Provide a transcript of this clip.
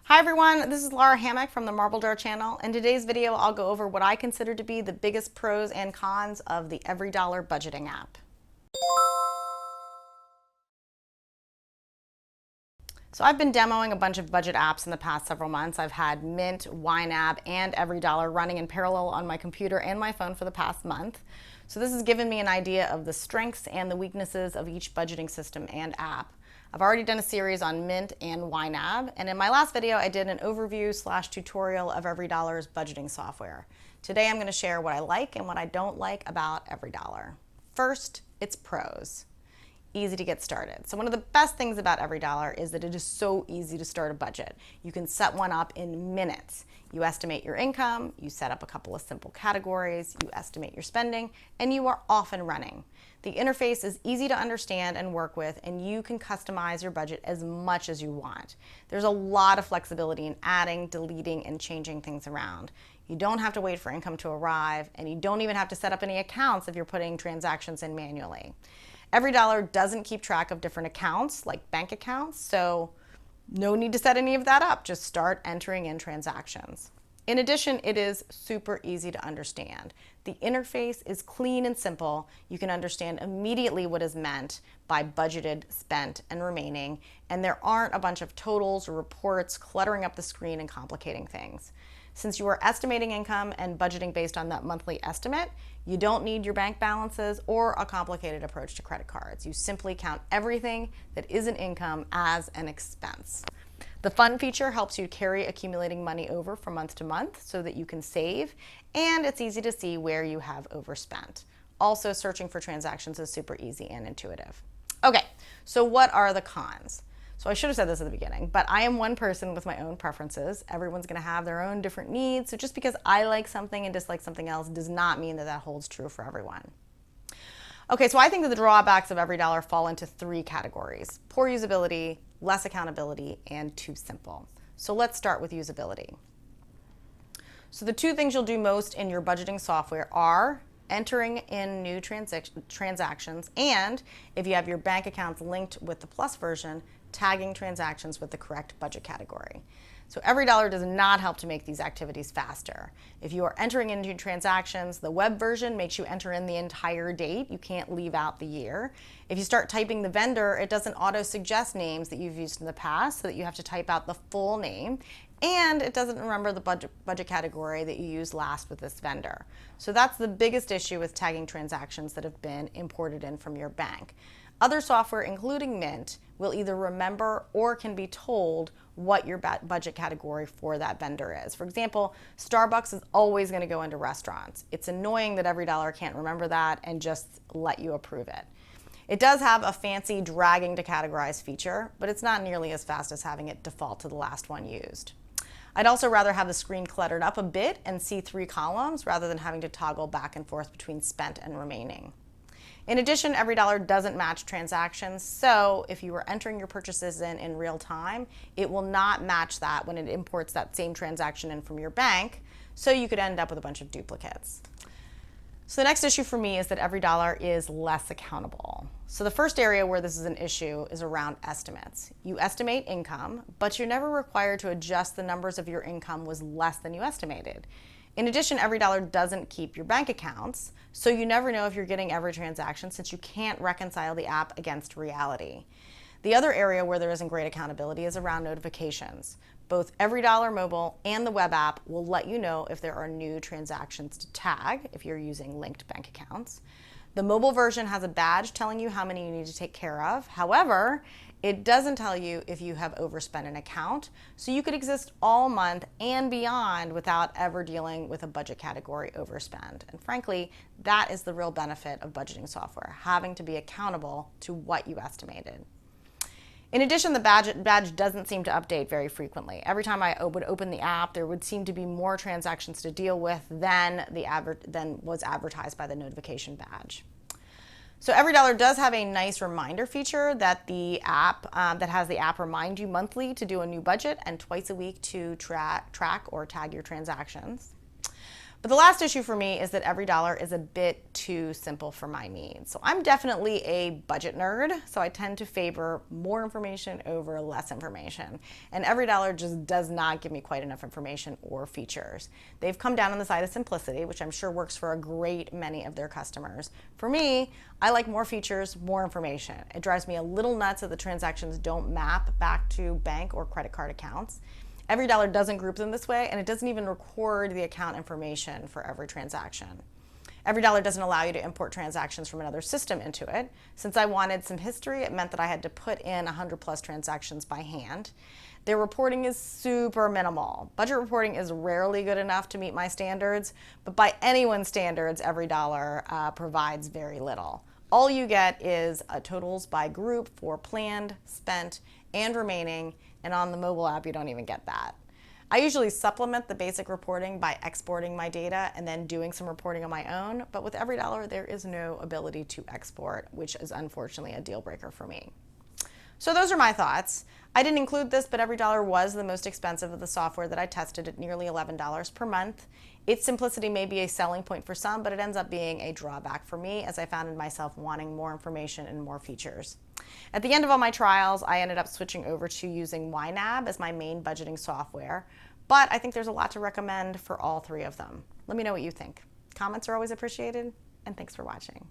Hi everyone, this is Lara Hammock from the EveryDollar channel. In today's video, I'll go over what I consider to be the biggest pros and cons of the EveryDollar budgeting app. So I've been demoing a bunch of budget apps in the past several months. I've had Mint, YNAB, and EveryDollar running in parallel on my computer and my phone for the past month. So this has given me an idea of the strengths and the weaknesses of each budgeting system and app. I've already done a series on Mint and YNAB, and in my last video I did an overview/tutorial of EveryDollar's budgeting software. Today I'm going to share what I like and what I don't like about EveryDollar. First, its pros. Easy to get started. So one of the best things about EveryDollar is that it is so easy to start a budget. You can set one up in minutes. You estimate your income, you set up a couple of simple categories, you estimate your spending, and you are off and running. The interface is easy to understand and work with, and you can customize your budget as much as you want. There's a lot of flexibility in adding, deleting, and changing things around. You don't have to wait for income to arrive, and you don't even have to set up any accounts if you're putting transactions in manually. EveryDollar doesn't keep track of different accounts, like bank accounts, so no need to set any of that up. Just start entering in transactions. In addition, it is super easy to understand. The interface is clean and simple. You can understand immediately what is meant by budgeted, spent, and remaining, and there aren't a bunch of totals or reports cluttering up the screen and complicating things. Since you are estimating income and budgeting based on that monthly estimate, you don't need your bank balances or a complicated approach to credit cards. You simply count everything that isn't income as an expense. The fund feature helps you carry accumulating money over from month to month so that you can save, and it's easy to see where you have overspent. Also, searching for transactions is super easy and intuitive. Okay, so what are the cons? So I should have said this at the beginning, but I am one person with my own preferences. Everyone's going to have their own different needs. So just because I like something and dislike something else does not mean that that holds true for everyone. Okay, so I think that the drawbacks of EveryDollar fall into three categories: poor usability, less accountability, and too simple. So let's start with usability. So the two things you'll do most in your budgeting software are entering in new transactions, and if you have your bank accounts linked with the Plus version, tagging transactions with the correct budget category. So EveryDollar does not help to make these activities faster. If you are entering into transactions, the web version makes you enter in the entire date. You can't leave out the year. If you start typing the vendor, it doesn't auto-suggest names that you've used in the past, so that you have to type out the full name. And it doesn't remember the budget category that you used last with this vendor. So that's the biggest issue with tagging transactions that have been imported in from your bank. Other software, including Mint, will either remember or can be told what your budget category for that vendor is. For example, Starbucks is always going to go into restaurants. It's annoying that EveryDollar can't remember that and just let you approve it. It does have a fancy dragging to categorize feature, but it's not nearly as fast as having it default to the last one used. I'd also rather have the screen cluttered up a bit and see three columns rather than having to toggle back and forth between spent and remaining. In addition, EveryDollar doesn't match transactions, so if you are entering your purchases in real time, it will not match that when it imports that same transaction in from your bank, so you could end up with a bunch of duplicates. So the next issue for me is that EveryDollar is less accountable. So the first area where this is an issue is around estimates. You estimate income, but you're never required to adjust the numbers of your income was less than you estimated. In addition, EveryDollar doesn't keep your bank accounts, so you never know if you're getting every transaction since you can't reconcile the app against reality. The other area where there isn't great accountability is around notifications. Both EveryDollar mobile and the web app will let you know if there are new transactions to tag if you're using linked bank accounts. The mobile version has a badge telling you how many you need to take care of. However, it doesn't tell you if you have overspent an account, so you could exist all month and beyond without ever dealing with a budget category overspend. And frankly, that is the real benefit of budgeting software, having to be accountable to what you estimated. In addition, the badge doesn't seem to update very frequently. Every time I would open the app, there would seem to be more transactions to deal with than was advertised by the notification badge. So EveryDollar does have a nice reminder feature that has the app remind you monthly to do a new budget and twice a week to track or tag your transactions. But the last issue for me is that EveryDollar is a bit too simple for my needs. So I'm definitely a budget nerd, so I tend to favor more information over less information. And EveryDollar just does not give me quite enough information or features. They've come down on the side of simplicity, which I'm sure works for a great many of their customers. For me, I like more features, more information. It drives me a little nuts that the transactions don't map back to bank or credit card accounts. EveryDollar doesn't group them this way, and it doesn't even record the account information for every transaction. EveryDollar doesn't allow you to import transactions from another system into it. Since I wanted some history, it meant that I had to put in 100 plus transactions by hand. Their reporting is super minimal. Budget reporting is rarely good enough to meet my standards, but by anyone's standards, EveryDollar provides very little. All you get is totals by group for planned, spent, and remaining, and on the mobile app you don't even get that. I usually supplement the basic reporting by exporting my data and then doing some reporting on my own, but with EveryDollar there is no ability to export, which is unfortunately a deal breaker for me. So those are my thoughts. I didn't include this, but EveryDollar was the most expensive of the software that I tested at nearly $11 per month. Its simplicity may be a selling point for some, but it ends up being a drawback for me as I found myself wanting more information and more features. At the end of all my trials, I ended up switching over to using YNAB as my main budgeting software, but I think there's a lot to recommend for all three of them. Let me know what you think. Comments are always appreciated, and thanks for watching.